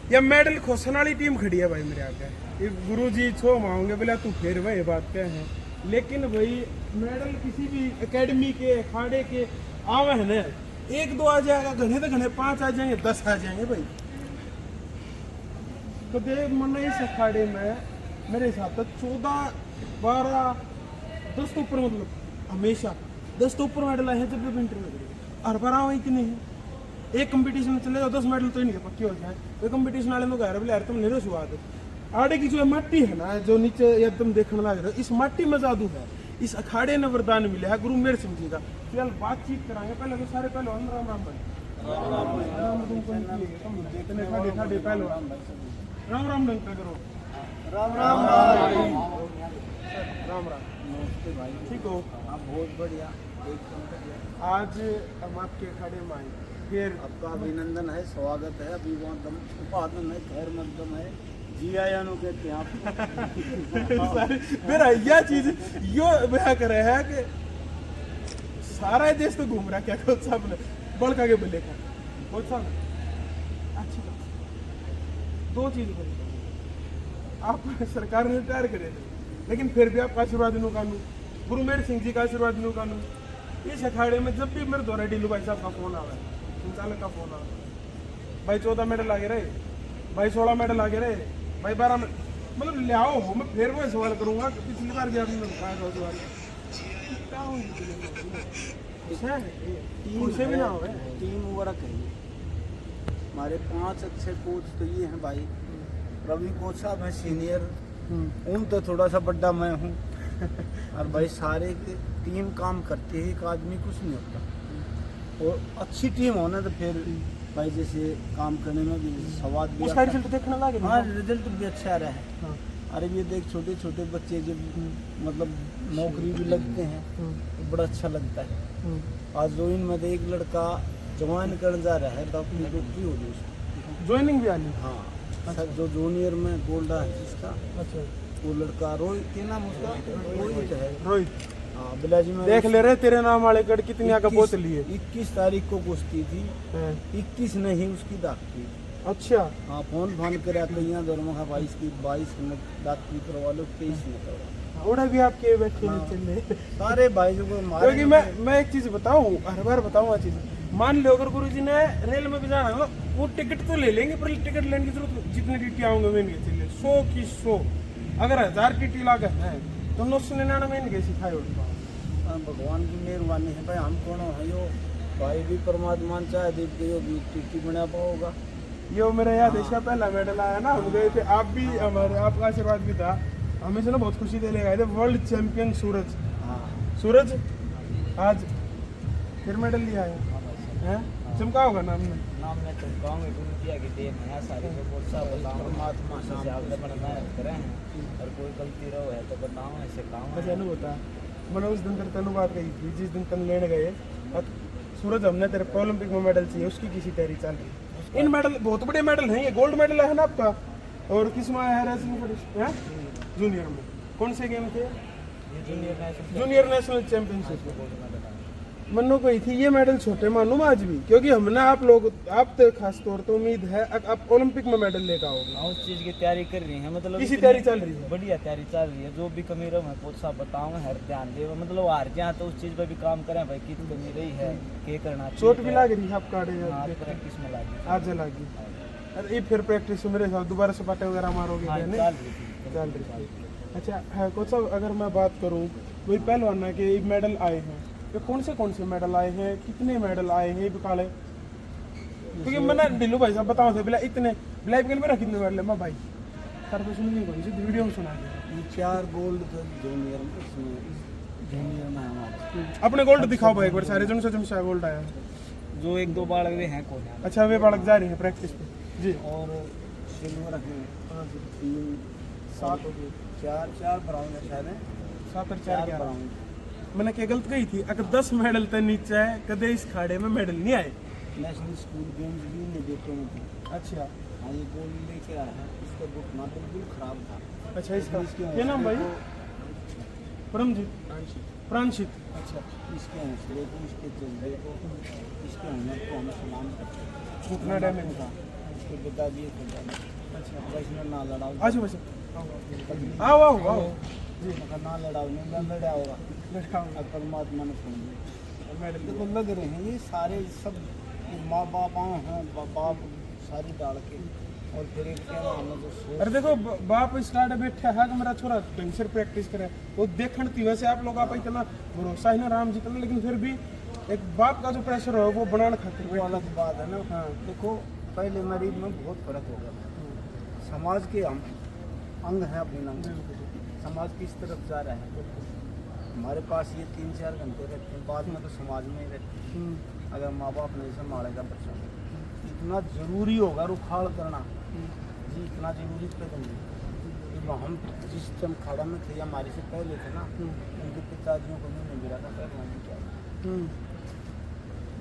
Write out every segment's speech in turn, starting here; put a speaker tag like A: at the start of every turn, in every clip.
A: ये मेडल खोसने वाली टीम खड़ी है भाई मेरे आगे। ये गुरु जी छो मांगे बोला तू फिर वही बात क्या है, लेकिन भाई मेडल किसी भी एकेडमी के अखाड़े के आवे है ना, एक दो आ जाएगा, घने तो घने 5 आ जाएंगे, 10 आ जाएंगे भाई। तो देख मन इस अखाड़े में मेरे हिसाब से 14, 12, 10 तो ऊपर, मतलब हमेशा 10 तो ऊपर मेडल आए हैं जब भी इंटरव्यू हर बार आओ कि नहीं। एक कंपटीशन चले जाओ 10 मेडल तो ही नहीं पक्की हो जाए। तो कंपटीशन वाले में कह रहे बोले यार तुम निरो स्वाद आड़े की जो माटी है ना, जो नीचे एकदम देखने लग रहे हो, इस माटी में जादू है। इस अखाड़े ने वरदान मिला है गुरु मेर सिंह जी का। फिलहाल बातचीत कराएंगे, पहले तो सारे पहले राम राम राम राम राम ढंग पे करो।
B: राम राम
A: राम राम।
B: नमस्ते भाई,
A: ठीक हो?
B: आप बहुत बढ़िया, एकदम बढ़िया।
A: आज हम आपके अखाड़े में आए, फिर
B: आपका अभिनंदन है, स्वागत है, अभिवादन उपादन है, खैर मकदम है, जी आयानो कहते हैं आप।
A: मेरा यह चीज यो बया करे है कि सारा देश तो घूम रहा क्या कुछ सब बड़का के बल्ले का बहुत सब अच्छी बात। दो चीज बोली आप सरकार ने तैयार करे, लेकिन फिर भी आपका आशीर्वाद नो कानू, गुरु मेर सिंह जी का आशीर्वाद नो कानू। इस अखाड़े में जब भी मेरे द्वारा डीलू भाई साहब का फोन आवा है, संचालक का फोन आवा है, भाई 14 मेडल आगे रहे, भाई 16 मेडल आगे रहे, भाई 12 मतलब ले आओ हो, मैं फिर वो सवाल करूंगा कि पिछली बार भी आपने बताया था सवाल
B: टीम
A: भी ना हो
B: टीम वर्क है। हमारे 5 अच्छे कोच तो ये हैं भाई। रवि कोच साहब हैं सीनियर, उन तो थोड़ा सा बड़ा मैं हूँ, और भाई सारे की टीम काम करती है, एक आदमी कुछ नहीं होता। और अच्छी टीम होना तो फिर भाई जैसे काम करने में भी स्वाद भी
A: उसका रिजल्ट देखने लगे।
B: हाँ, रिजल्ट भी अच्छा आ रहा है।
A: हाँ।
B: अरे ये देख छोटे छोटे बच्चे जब मतलब नौकरी भी लगते हैं तो बड़ा अच्छा लगता है। आज जोइन में तो एक लड़का ज्वाइन कर जा रहा है, डॉक्टरी हो गई उसकी,
A: ज्वाइनिंग भी आनी।
B: हाँ अच्छा। जो जूनियर में गोल्ड है जिसका,
A: अच्छा
B: वो लड़का रोहित के नाम उसका रोहित है।
A: रोहित,
B: हाँ बिलाजी में
A: देख ले रहे तेरे नाम वाले कड़ कितनी आगे पहुंच ली है।
B: 21 तारीख को कुश्ती थी,
A: हाँ।
B: 21 नहीं उसकी दाखी।
A: अच्छा
B: हाँ फोन फोन कर कहीं दोनों का 22 मिनट दाखी करवा लो, 23 में करवा।
A: उड़ा भी आपके बैठे
B: हाँ।
A: चले
B: सारे भाई को
A: क्योंकि मैं एक चीज बताऊं, हर बार बताऊंगा चीज। मान लो अगर गुरु जी ने रेल में भी जाना है, वो टिकट तो ले लेंगे, पर टिकट लेने की जरूरत जितनी टीटी आऊंगे मैं इनके चले 100 की 100। अगर 1000 टीटी लागत है तो 999 इनके सिखाए उठा।
B: भगवान की मेहरबानी है भाई, हम कौन है यो भाई भी परमात्मा चाहे देख गयो भी टिकटी बना पाओगा।
A: यो मेरा याद इसका पहला मेडल आया ना, हम गए थे, आप भी हमारे आपका आशीर्वाद भी था, हमें से ना बहुत खुशी दे ले गए थे। वर्ल्ड चैंपियन सूरज,
B: हाँ
A: सूरज आज फिर मेडल लिया है, चमका होगा नाम ने।
B: नाम मैं चमकाऊंगा, गुरु जी की देन है सारी, जो बोल सा बताऊं परमात्मा से आप अपना मेहनत करें हैं, और कोई गलती रहो है तो बताऊं, ऐसे काम
A: बस अनु होता मैंने उस दिन तेरे बात कही थी, जिस दिन तन लेने गए और सूरज हमने तेरे ओलंपिक में मेडल चाहिए, उसकी किसी तैयारी चल रही। इन मेडल बहुत बड़े मेडल हैं, ये गोल्ड मेडल है ना आपका, और किस में आया है जूनियर में? कौन से गेम थे? जूनियर नेशनल चैंपियनशिप मन्नू गई थी। ये मेडल छोटे मानूं आज भी, क्योंकि हमने आप लोग आप तो खास तौर पे उम्मीद है आप ओलंपिक में मेडल लेकर आओगे।
B: उस चीज की तैयारी कर रही है, मतलब
A: किसी तैयारी चल रही है?
B: बढ़िया तैयारी चल रही है। जो भी कमी रहो मैं बहुत सा बताऊँ, हर ध्यान दे, मतलब हार जाए तो उस चीज पे भी काम करें भाई, की कमी रही है क्या करना।
A: चोट भी लग रही है आपका?
B: प्रैक्टिस में लगी,
A: आज लगी। अरे ये फिर प्रैक्टिस मेरे साथ दोबारा सपाटे वगैरह मारोगे? चल रही थी। अच्छा कोच साहब, अगर मैं बात करूँ वही पहलवान के मेडल आए हैं, ये कौन से मेडल आए हैं, कितने मेडल आए हैं बिकाले? क्योंकि मैंने दिल्लू भाई साहब बताओ थे, इतने ब्लैक गेल मेरा कितने मेडल है? मैं भाई सर तो सुनिए कौन सी वीडियो में सुना दे।
B: 4 गोल्ड थे जूनियर में हमारे।
A: अपने गोल्ड दिखाओ भाई एक बार, सारे जन से जमशा गोल्ड आया
B: जो 1-2 बाढ़ वे हैं कौन।
A: अच्छा वे बालक जा रही है प्रैक्टिस पे जी।
B: और सिल्वर है 3
A: 7 हो गए,
B: 4 ब्राउन है शायद,
A: 7 और 4
B: ब्राउन।
A: मैंने क्या गलत कही थी? अगर 10 मेडल तो नीचे है, कदे इस खाड़े में मेडल नहीं आए।
B: नेशनल स्कूल गेम्स भी नहीं देते मुझे।
A: अच्छा
B: हाँ ये गोल्ड लेके आया है, इसका बुक ना बिल्कुल खराब था।
A: अच्छा इसका क्या नाम भाई? परमजीत, प्रांशित। अच्छा
B: इसके हौसले को, इसके जज्बे को, इसके हुनर को हमें सलाम करते हैं।
A: कितना डैमेज था?
B: इसके पिताजी थे जाने।
A: अच्छा
B: वैष्णव ना लड़ाओ।
A: अच्छा बस आओ आओ आओ
B: जी ना लड़ाओ नहीं मैं लड़ा होगा अब परमात्मा ने सुन लिया। देखो लग रहे हैं ये सारे सब माँ बाप हैं बाप सारी डाल के और फिर एक क्या नाम है जो सोच।
A: अरे देखो बाप स्टार्ट बैठे है कि मेरा छोरा ढंग से प्रैक्टिस करे वो देखण थी वैसे आप लोग आप इतना भरोसा है ना राम जी का, लेकिन फिर भी एक बाप का जो प्रेशर है वो बनाने खातिर
B: वो अलग बात है ना।
A: हाँ।
B: देखो पहले मरीज में बहुत फर्क हो गया। समाज के हम अंग है अपने अंग, समाज किस तरफ जा रहा है। हमारे पास ये 3-4 घंटे रहते हैं, बाद में तो समाज में ही रहते हैं। अगर माँ बाप नहीं संभालेगा बच्चा इतना जरूरी होगा रुखाड़ करना जी, इतना जरूरी कदम है। हम जिस टाइम खड़ा में थे हमारे से पहले थे ना उनके पिताजियों को नहीं मिला था करवाने क्या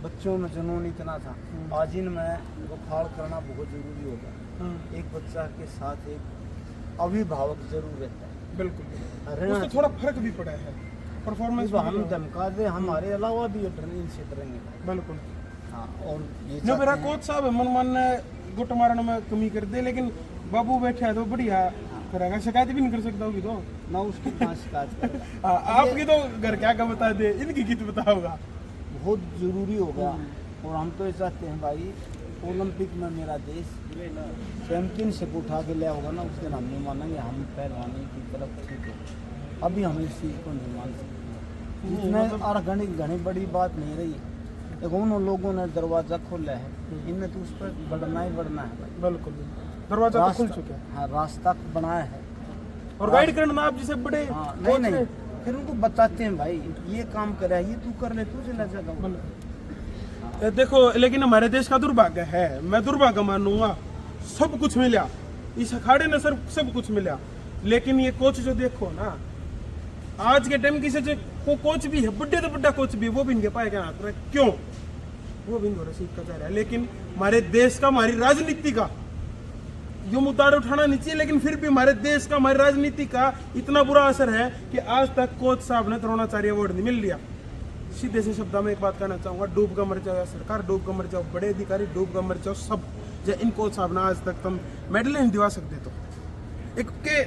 B: बच्चों में जुनून इतना था। आज इनमें रुखाड़ करना बहुत जरूरी होगा। एक बच्चा के साथ एक अभिभावक जरूर रहता है।
A: बिल्कुल उससे थोड़ा फर्क भी पड़ा है परफॉर्मेंस।
B: हम धमका दे हमारे अलावा भी इनसे डरेंगे।
A: बिल्कुल
B: हाँ। और ये
A: जो मेरा कोच साहब है मन मन गुट मारने में कमी कर दे, लेकिन बाबू बैठे है तो बढ़िया करेगा, शिकायत भी नहीं कर सकता होगी तो
B: ना उसकी कहाँ शिकायत करेगा।
A: आपकी तो घर क्या का बता दे, इनकी कित बताओगा।
B: बहुत जरूरी होगा। और हम तो ये चाहते हैं भाई ओलंपिक में मेरा देश चैंपियनशिप उठा के लिया होगा ना, उस दिन हम नहीं मानेंगे हम पहलवानी की तरफ ठीक है। अभी हम इस चीज़ को नहीं मान सकते इसमें और घनी बड़ी बात नहीं रही। देखो उन लोगों ने दरवाज़ा खोला है, इनने तो उस पर बढ़ना ही बढ़ना है भाई।
A: बिल्कुल दरवाजा तो खुल चुका है।
B: हाँ रास्ता बनाया है
A: और गाइड करना आप जैसे बड़े
B: नहीं फिर उनको बताते हैं भाई ये काम कर रहा है ये तू कर ले तू चला जाएगा।
A: देखो लेकिन हमारे देश का दुर्भाग्य है, मैं दुर्भाग्य मानूंगा, सब कुछ मिला इस अखाड़े ने, सर सब कुछ मिला, लेकिन ये कोच जो देखो ना आज के टाइम की से जो कोच भी है बड़े तो बड़ा कोच भी वो भी इनके पाए क्या हाथ में क्यों वो भी इनको रसीद का चाह रहा है। लेकिन हमारे देश का हमारी राजनीति का जो मुद्दा उठाना नहीं चाहिए, लेकिन फिर भी हमारे देश का हमारी राजनीति का इतना बुरा असर है कि आज तक कोच साहब ने द्रोणाचार्य अवार्ड नहीं मिल लिया। सीधे से शब्दों में एक बात कहना चाहूंगा, डूब का मर जाओ या सरकार डूब का मर जाओ, बड़े अधिकारी डूब का मर जाओ, सब जो इन कोच साहब ने आज तक तुम मेडल नहीं दिवा सकते तो एक के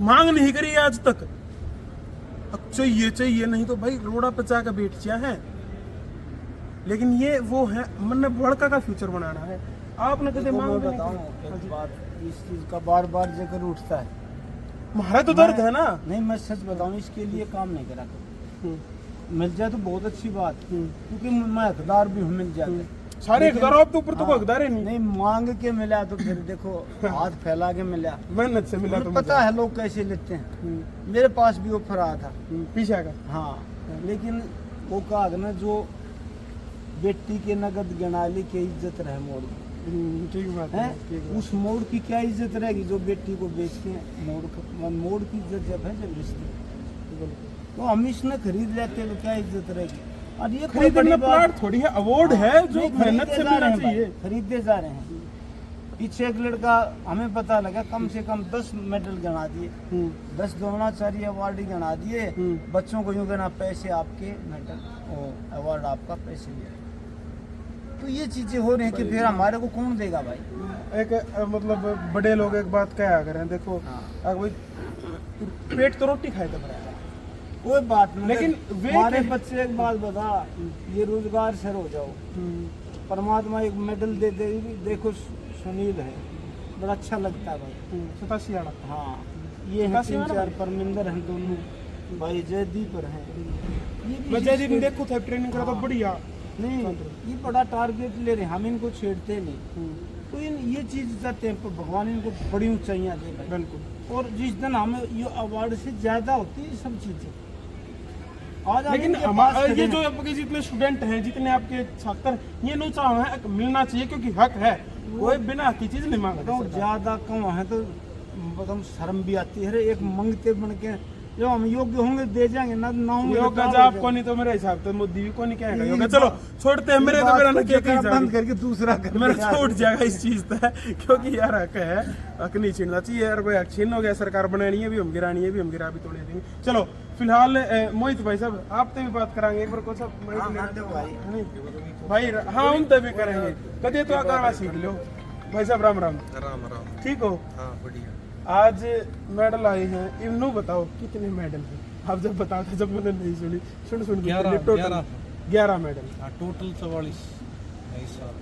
A: मांग नहीं करी आज तक। अब चाहिए नहीं तो भाई रोड़ा पचा के बैठ जा है। लेकिन ये वो है मन बड़का का फ्यूचर बनाना है। आपने कदे मांग
B: बताऊं एक बात इस चीज का बार बार जिक्र उठता है,
A: हमारा तो दर्द है ना।
B: नहीं मैं सच बताऊं इसके लिए काम नहीं करा करूं। मिल जाए तो बहुत अच्छी बात, क्योंकि मैं हकदार भी हूँ मिल जाते
A: सारे हकदार आप तो ऊपर तो हकदार है
B: नहीं मांग के मिला तो फिर देखो हाथ फैला के मिला,
A: मेहनत से मिला तो
B: पता है लोग कैसे लेते हैं। मेरे पास भी ऑफर आया था
A: पीछे का
B: हाँ, लेकिन वो कहा ना जो बेटी के नगद गणाली की इज्जत रहे मोड़
A: ठीक बात
B: है, उस मोड़ की क्या इज्जत रहेगी जो बेटी को बेच के मोड़ की इज्जत जब है जब रिश्ते तो हम इसने खरीद लेते तो क्या इज्जत रहेगी। और ये कोई बड़ी
A: बात थोड़ी है, अवार्ड है जो मेहनत से मिलना चाहिए,
B: खरीदते जा रहे हैं। पीछे एक लड़का हमें पता लगा कम से कम 10 मेडल गणा दिए, 10 द्रोणाचार्य अवार्ड गणा दिए। बच्चों को यूँ कहना पैसे आपके मेडल अवार्ड आपका पैसे दिए। तो ये चीजें हो रही हैं कि फिर हमारे को कौन देगा भाई।
A: एक मतलब बड़े लोग एक बात क्या करें, देखो भाई पेट तो रोटी खाए तो बराबर
B: कोई बात नहीं,
A: लेकिन
B: हमारे बच्चे एक बात बता ये रोजगार से हो जाओ, परमात्मा एक मेडल दे दे। देखो सुनील है बड़ा अच्छा लगता है भाई 87 वाला। हाँ ये है 3-4 परमिंदर हैं दोनों भाई, जयदीप हैं।
A: मैं जयदीप देखो था ट्रेनिंग करा तो बढ़िया
B: नहीं ये बड़ा टारगेट ले रहे हैं, हम इनको छेड़ते नहीं। तो ये चीज चाहते हैं भगवान इनको बड़ी ऊंचाइयां दे बिल्कुल। और जिस दिन हमें ये अवार्ड से ज्यादा होती है सब चीजें आज। लेकिन
A: ये जो आपके जितने स्टूडेंट हैं जितने आपके छात्र ये ऊंचा है मिलना चाहिए, क्योंकि हक है, कोई बिना हक की चीज नहीं मांगता।
B: ज्यादा कम है तो मतलब शर्म भी आती है। एक मंगते बन के जो हम योग्य होंगे दे जाएंगे ना
A: योग्य आपको नहीं तो मेरे हिसाब से मोदी भी को नहीं कहेगा योग्य। चलो छोड़ते हैं, मेरे तो मेरा ना
B: बंद करके दूसरा
A: मेरा छूट जाएगा इस चीज पे, क्योंकि यार हक है, हक नहीं छीनना चाहिए यार। कोई हक छीन हो गया, सरकार बनानी है भी हम गिरानी है भी हम गिरा भी तोड़े देंगे। चलो फिलहाल मोहित भाई साहब आपसे भी बात कराएंगे एक बार को सब भाई हाँ उनसे भी करेंगे कदे तो आकार सीख लो भाई साहब राम राम।
C: राम राम।
A: ठीक हो?
C: हाँ बढ़िया।
A: आज मेडल आए हैं, इन्हों बताओ कितने मेडल हैं? आप जब बताओ था, जब मैंने नहीं सुनी, सुन 11 मेडल।
C: हाँ टोटल 44 इस साल।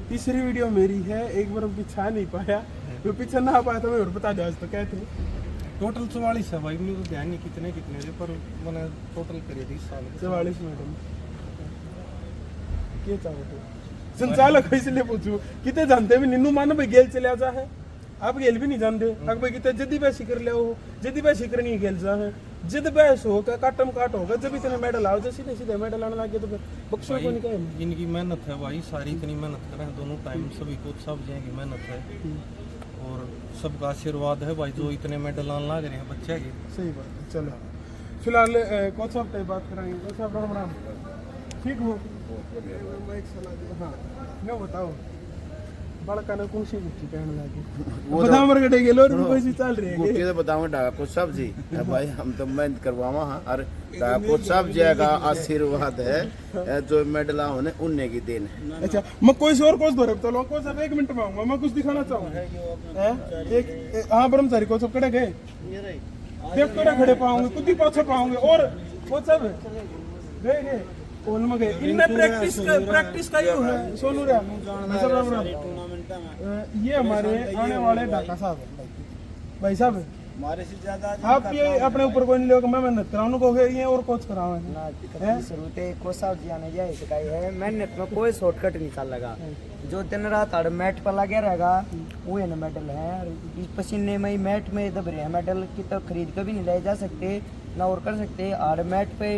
A: तीसरी वीडियो मेरी है, एक बार हम पीछा नहीं पाया, तो पीछे ना पाया तो मैं और बता दिया। आज तो क्या थे
C: टोटल 44 है भाई, मुझे तो ध्यान नहीं कितने कितने थे, पर मैंने टोटल करे थे इस साल
A: 44 मेडल। क्या चाहो संचालक इसलिए पूछू, कितने जानते भी निन्नू मानो भाई गेल चले जा है, आप गेल भी नहीं जानते। अगर भाई कितने जदी बैसी कर ले हो, जदी बैसी कर नहीं गेल जा है, जद बैस हो क्या काटम काट होगा, जब इतने मेडल आओ, जैसे सीधे सीधे मेडल आने लगे तो फिर बक्सों को नहीं कहे।
C: इनकी मेहनत है भाई, सारी इतनी मेहनत कर रहे हैं दोनों टाइम, सभी कोच साहब जी की मेहनत है और सबका आशीर्वाद है भाई, जो इतने मेडल आने लग रहे हैं बच्चे के।
A: सही बात है। चलो फिलहाल कोच साहब से बात कराएंगे। कोच साहब राम राम, ठीक हो? हाँ मैं बताओ बड़का ने कौन सी गुच्ची कहने लगी बता मर गए गेलो और कोई सी चल रही है
D: गुट्टी तो बताऊंगा डाका कोच साहब जी है भाई, हम तो मेहनत करवावा हां, और डाका कोच साहब जी का आशीर्वाद है, जो मेडल होने उन्ने की देन है।
A: अच्छा मैं कोई और कोच धोरे तो कोच साहब 1 मिनट में आऊंगा, मैं कुछ दिखाना चाहूंगा। एक हाँ ब्रह्मचारी कोच साहब खड़े गए, देख तो खड़े पाऊंगे, खुद ही पाछे पाऊंगे, और कोच साहब गए गए में गए। इनमें प्रैक्टिस का ही है सोनू रे। ये हमारे आने वाले ढाका साहब है भाई साहब,
B: हमारे से ज्यादा
A: आप ये अपने ऊपर कोई नहीं लोगे, मैं मेहनत कराऊं को ये और कोच कराऊं है।
E: कोच साहब जी आने जाए सिखाई है, मेहनत में कोई शॉर्टकट निकाल लगा, जो दिन रात हर मैट पर लगे रहेगा वो है मेडल है। इस पसीने में ही मैट में दब रहे हैं, मेडल की तो खरीद कर भी नहीं ले जा सकते ना और कर सकते, और मैट पे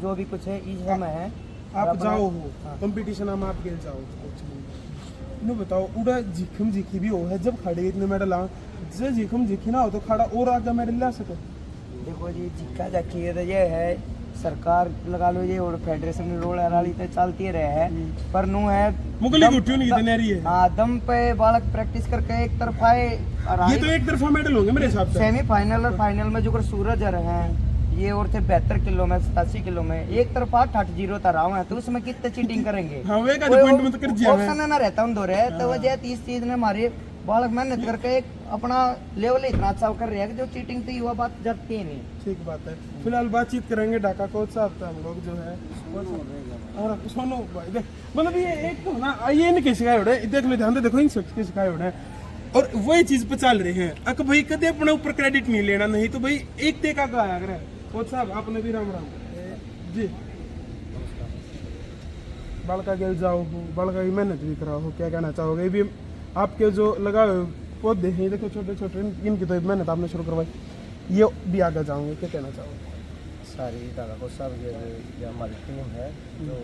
E: जो भी कुछ है इस समय है।
A: आप जाओ हो कंपटीशन में, आप खेल जाओ इन्हें बताओ उड़ा जिखम जिखी भी हो है, जब खड़े इतने मेडल आ, जब जिखम जिखी ना हो तो खड़ा और आगे मेडल ला सके।
E: देखो जी जिक्का जाकी ये है, सरकार लगा लो ये और फेडरेशन रोल वाली तो चलती रहे है, पर नु है
A: मुगली गुट्टियों नहीं कितने रही है।
E: हाँ दम पे बालक प्रैक्टिस करके एक तरफा है,
A: ये तो एक तरफा मेडल होंगे मेरे हिसाब से।
E: सेमीफाइनल और फाइनल में जो सूरज हैं ये और थे 72 किलो में 87 किलो में, एक तरफा 8-0 रहा है, तो उसमें कितने चीटिंग करेंगे?
A: हाँ वे का पॉइंट में तो कर दिया
E: ऑप्शन ना रहता उन दो रहे तो वजह 30 चीज ने हमारे बालक मेहनत करके एक अपना लेवल इतना अच्छा कर रहे हैं कि जो चीटिंग थी वह बात जरती ही नहीं।
A: ठीक बात है। फिलहाल बातचीत करेंगे ढाका कोच साहब से, हम लोग जो है और सोनू भाई देख, मतलब ये एक तो ना ये नहीं सिखाए हो रहे, देख लो ध्यान से देखो इन सब के सिखाए हो रहे हैं और वही चीज पे चल रहे हैं। अक भाई कदे अपने ऊपर क्रेडिट नहीं लेना, नहीं तो भाई एक ते का आया करे। कोच साहब आपने भी राम राम जी, बालका गेल जाओ हो, बालका की मेहनत भी कराओ हो, क्या कहना चाहोगे? ये भी आपके जो लगाए पौधे हैं देखो छोटे छोटे, इनकी तो मेहनत आपने शुरू करवाई, ये भी आगे जाओगे, क्या कहना चाहोगे?
F: सारी दादा को साहब ये हमारी टीम है, जो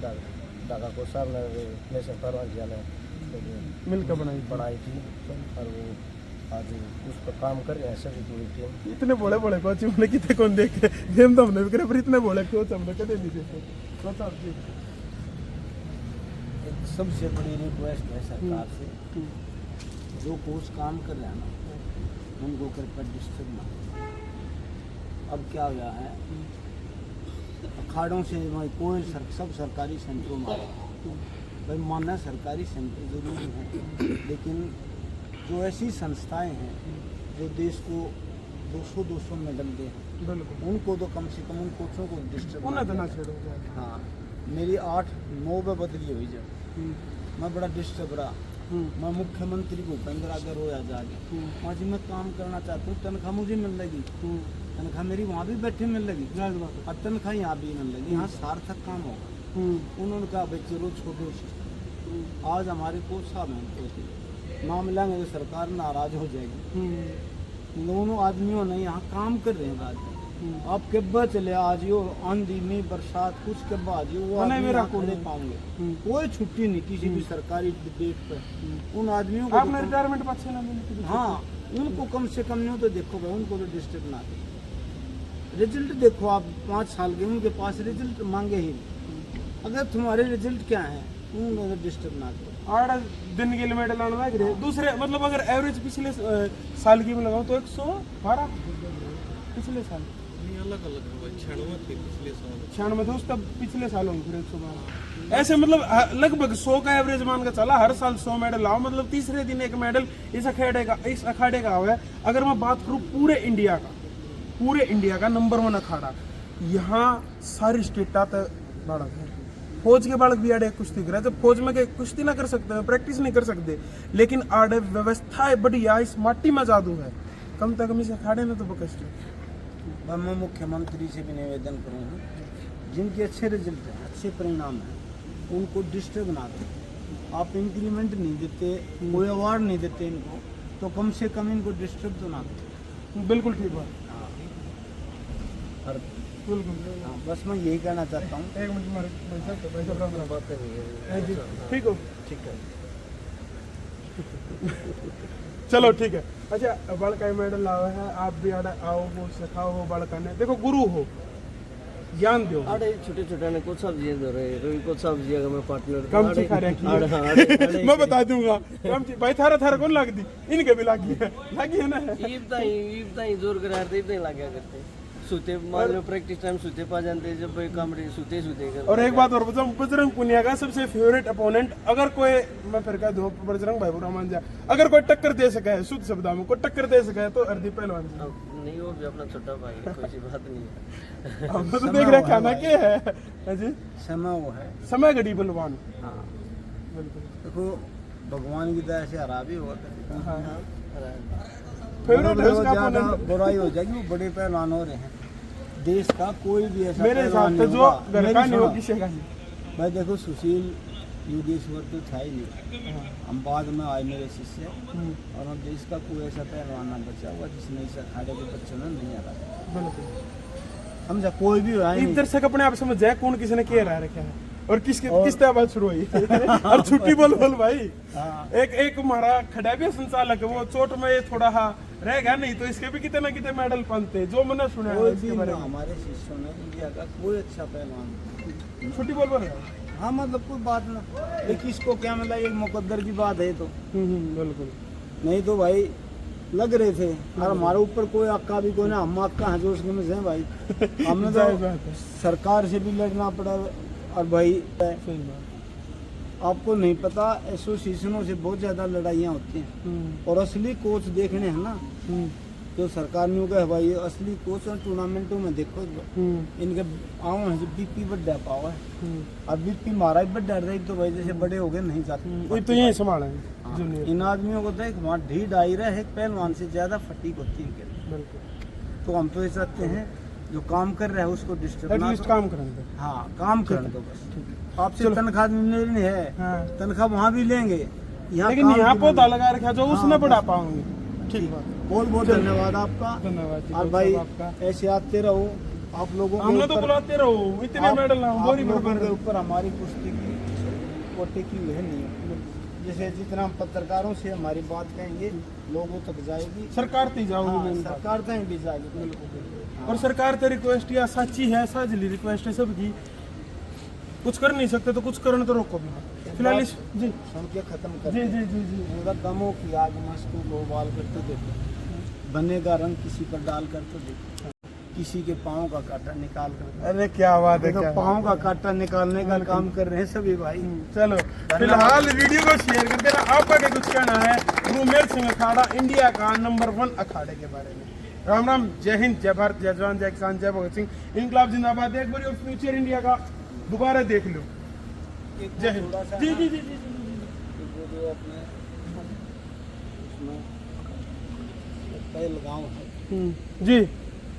F: दादा को साहब ने नेशनल परवान जिया ने
A: मिलकर
F: बनाई थी, और वो आज उस पर काम कर रहे हैं सभी पूरी टीम।
A: इतने बोले बोले कोच हमने कितने कौन देखे गेम तो हमने भी करे, पर इतने बोले कोच हमने कदे नहीं देखे। कोच साहब जी
B: एक सबसे बड़ी रिक्वेस्ट है सरकार से, जो कोच काम कर रहे हैं ना उनको कृपया डिस्टर्ब ना। अब क्या हो गया है, अखाड़ों से कोई सब सरकारी सेंटरों में भाई मानना सरकारी सेंटर जरूरी है, लेकिन जो ऐसी संस्थाएं हैं जो देश को 200 मेडल दे, उनको तो कम से कम उन कोचों को डिस्टर्ब
A: ना छेड़ो।
B: हाँ मेरी 8-9 पे बदली हुई जब मैं बड़ा डिस्टर्ब रहा, मैं मुख्यमंत्री को 15 अगर रोया जाके वहाँ जी मैं काम करना चाहता हूँ, तनख्वाह मुझे मिल लगी, तनख्वाह मेरी वहाँ भी बैठे मिल लगी और तनख्वाह यहाँ भी मिल लगी, यहाँ सार्थक काम होगा। उन्होंने कहा भाई चलो छोड़ो, आज हमारे कोच साहब हैं ना मिलेंगे तो सरकार नाराज हो जाएगी। दोनों आदमियों ने यहाँ काम कर रहे हैं आज, आप केब्बा चले आज यो आंधी में बरसात कुछ केब्बा आज वो मेरा को ले पाएंगे, कोई छुट्टी नहीं किसी भी सरकारी डेट पर। उन आदमियों को
A: आपने रिटायरमेंट अच्छे ना मिले,
B: हाँ उनको कम से कम नहीं तो देखो भाई उनको तो डिस्टर्ब ना करो। रिजल्ट देखो आप 5 साल के उनके पास रिजल्ट मांगे ही, अगर तुम्हारे रिजल्ट क्या है उनको तो डिस्टर्ब ना करो।
A: 8 दिन के लिए मेडल आने लग रहे दूसरे, मतलब अगर एवरेज पिछले साल की में लगाऊं तो 112 पिछले साल
C: अलग अलग है भाई, 96 थे पिछले साल।
A: 96 थे, उस तब पिछले सालों में फिर 112 ऐसे मतलब लगभग 100 का एवरेज मान के चला, हर साल 100 मेडल लाओ, मतलब तीसरे दिन एक मेडल इस अखाड़े का हुआ है। अगर मैं बात करूँ पूरे इंडिया का नंबर 1 अखाड़ा, यहाँ सारी स्टेटा बालक है। फौज के बालक भी आड़े कुश्ती कर रहे हैं, जब फौज में कुश्ती ना कर सकते हैं, प्रैक्टिस नहीं कर सकते, लेकिन आड़े व्यवस्था है बढ़िया, इस माटी में जादू है, कम से कम इस अखाड़े में तो बकस्ट है।
B: मैं मुख्यमंत्री से भी निवेदन करूँगा, जिनके अच्छे रिजल्ट हैं, अच्छे परिणाम हैं, उनको डिस्टर्ब ना दें। आप इंक्रीमेंट नहीं देते, कोई अवार्ड नहीं देते इनको, तो कम से कम इनको डिस्टर्ब तो ना दें।
A: बिल्कुल ठीक बात,
B: और
A: बिल्कुल।
B: हाँ, बस मैं यही कहना चाहता हूँ।
A: एक मिनट मारे भाई
F: बात करेंगे।
A: ठीक हो,
F: ठीक है।
A: चलो ठीक है। अच्छा बड़का मेडल लाओ है, आप भी आड़े आओ हो सिखाओ हो, बड़का ने देखो गुरु हो, ज्ञान दो।
F: आड़े छोटे छोटे ने कुछ सब जी दे रहे, रवि कुछ सब जी अगर मैं पार्टनर
A: कम सिखा रहे हैं मैं बता दूंगा कम भाई, थारा थारा कौन लाग दी, इनके भी लागी है ना।
F: ईब ताई जोर करा ईब ताई लाग्या करते सुते, मान लो प्रैक्टिस टाइम सुते पा जानते, जब भाई कॉमेडी सुते कर।
A: और एक बात और बताऊं, बजरंग पुनिया का सबसे फेवरेट अपोनेंट, अगर कोई, मैं फिर कह दूं बजरंग भाई बुरा मान जा, अगर कोई टक्कर दे सका है, शुद्ध शब्दों में कोई टक्कर दे सका है तो हरदीप पहलवान जी।
F: नहीं, वो भी अपना छोटा भाई है, कोई सी बात नहीं है।
A: हम तो देख रहे खाना क्या है जी,
B: समय वो है,
A: समय घड़ी बलवान।
B: हाँ
A: बिल्कुल
B: देखो, भगवान की दया से हरा भी हुआ
A: फेवरेट है उसका
B: ज्यादा
A: opponent।
B: बुराई हो जाएगी, वो बड़े पहलवान हो रहे हैं। देश का कोई भी ऐसा
A: मेरे
B: पहलवान
A: हिसाब से
B: नहीं
A: जो
B: होगा।
A: घर का
B: मेरी
A: नहीं हो
B: सुनो,
A: किसी का नहीं।
B: भाई देखो, सुशील योगेश्वर तो था ही नहीं, हम बाद में आए मेरे शिष्य, और हम देश का कोई ऐसा पहलवान ना बचा हुआ जिसने इस अखाड़े के बच्चों ने नहीं हरा।
A: बिल्कुल,
B: समझा, कोई भी आए
A: एक
B: नहीं।
A: दर्शक अपने आप समझ जाए कौन किसी ने क्या रहा रखा है और किस तरह बात शुरू हुई और छुट्टी बोल भाई।
B: हाँ।
A: एक हमारा खड़ा भी संचालक है, वो चोट में थोड़ा रह गया, नहीं तो इसके भी कितने ना कितने मेडल बनते, जो मैंने सुना है
B: कोई
A: इसके
B: भी
A: बारे
B: ना
A: में।
B: हमारे शिष्यों ने इंडिया का कोई अच्छा पहलवान।
A: छुट्टी बोल
B: हाँ मतलब कोई बात ना, लेकिन इसको क्या मिला, एक मुकद्दर की बात है तो,
A: बिल्कुल
B: नहीं तो भाई लग रहे थे। और हमारे ऊपर कोई अक्का भी कोई ना, हम अक्का हैं जो उसके में से हैं भाई। हमने
A: जाहिर
B: तो
A: बात है।
B: सरकार से भी लड़ना पड़ा, और भाई
A: सही बात।
B: आपको नहीं पता, एसोसिएशनों से बहुत ज़्यादा लड़ाइयाँ होती हैं, और असली कोच देखने हैं ना, जो सरकार ने कहा भाई असली कोच और टूर्नामेंटों में देखो, इनके आओ हैं जो बीपी बढ़ा पाओ है, और बीपी मारा भी बढ़ा रही, तो भाई जैसे बड़े हो गए नहीं जाते।
A: ये तो यही संभाला है
B: हाँ,
A: जूनियर।
B: इन आदमियों को देख, वहाँ ढीठ आई रहा है, पहलवान से ज्यादा फटीक होती है।
A: बिल्कुल,
B: तो हम तो ये चाहते हैं जो काम कर रहा है उसको डिस्टर्ब ना
A: एटलीस्ट
B: करो।
A: काम करेंगे।
B: हाँ, काम करने दो बस। आपसे
A: चलो।
B: तनख्वाह मिलनी है,
A: हाँ।
B: तनख्वाह वहाँ भी लेंगे,
A: लेकिन
B: काम
A: यहाँ
B: भी
A: पौधा
B: मिलेगा।
A: लगा रखा जो उसने
B: हाँ,
A: बढ़ा
B: बस।
A: पाऊंगी। ठीक बात,
B: बहुत बहुत
A: चलो।
B: धन्यवाद आपका,
A: धन्यवाद जी,
B: और
A: बहुत
B: भाई
A: सब आपका।
B: ऐसे आते रहो। आप लोगों के
A: हमने तो
B: ऊपर-
A: बुलाते रहो, इतने
B: आप-
A: मेडल ना
B: आप
A: बोरी
B: लोगों
A: बराबर
B: के ऊपर हमारी कुश्ती की कोटे की वह नहीं है। जैसे जितना हम पत्रकारों से हमारी बात कहेंगे, लोगों तक जाएगी,
A: सरकार ती जाओगी
B: हाँ,
A: मेन बात।
B: सरकार तक भी जाएगी।
A: और सरकार तो रिक्वेस्ट या सच्ची है, साझली रिक्वेस्ट है सबकी, कुछ कर नहीं सकते तो कुछ करने तो रोको भी मत। फिलहाल इस जी
B: सुन के खत्म कर
A: जी जी जी जी
B: पूरा दमों की आग में इसको को उबाल कर तो देखो, बनेगा रंग किसी पर डाल कर तो देखो, किसी के पाँव का कांटा निकाल कर।
A: अरे क्या बात है,
B: देखो,
A: क्या
B: पाँव का कांटा निकालने का काम कर रहे हैं सभी भाई।
A: चलो फिलहाल वीडियो को शेयर कर देना। आपका क्या कुछ कहना है गुरुमेर सिंह अखाड़ा, इंडिया का नंबर 1 अखाड़े के बारे में? राम राम, जय हिंद, जय भारत, जय जवान, जय किसान, जय भगत सिंह, इनकलाब जिंदाबाद। एक बार फ्यूचर इंडिया का दोबारा देख लो। जय हिंद।
B: थोड़ा सा
A: जी जी जी जी
B: जो अपने उसमें पहलगांव है,
A: जी,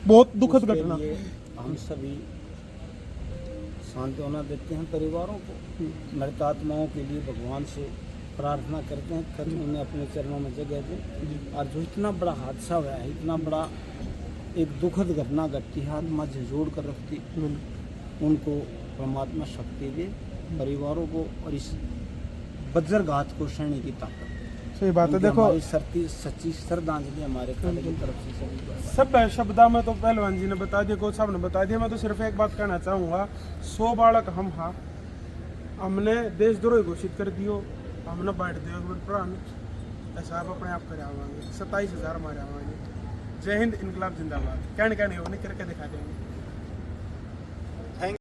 A: बहुत दुखद
B: उसके
A: घटना।
B: लिए हम सभी सांत्वना देते हैं परिवारों को, मृत आत्माओं के लिए भगवान से प्रार्थना करते हैं कि उन्हें अपने चरणों में जगह दें। और जो इतना बड़ा हादसा हुआ है, इतना बड़ा एक दुखद घटना घटती है, आत्मा झंझोड़ कर रखती, उनको परमात्मा शक्ति दे, परिवारों को, और इस वज्रघात को सहने की ताकत।
A: सही बात है।
B: उनकी
A: देखो
B: हमारी सच्ची श्रद्धांजलि हमारे खाने की तरफ से सभी को।
A: सब शब्दा में तो पहलवान जी ने बता दिया, कोच साहब ने बता दिया। मैं तो सिर्फ एक बात कहना चाहूँगा, 100 बालक हम हाँ, हमने देशद्रोही घोषित कर दियो, हमने बांट दिया प्राण, ऐसा आप अपने आप करे आवाएंगे। 27,000 हमारे आवाएंगे, जय हिंद, इनकलाब जिंदाबाद। कहने हो नहीं करके दिखा देंगे।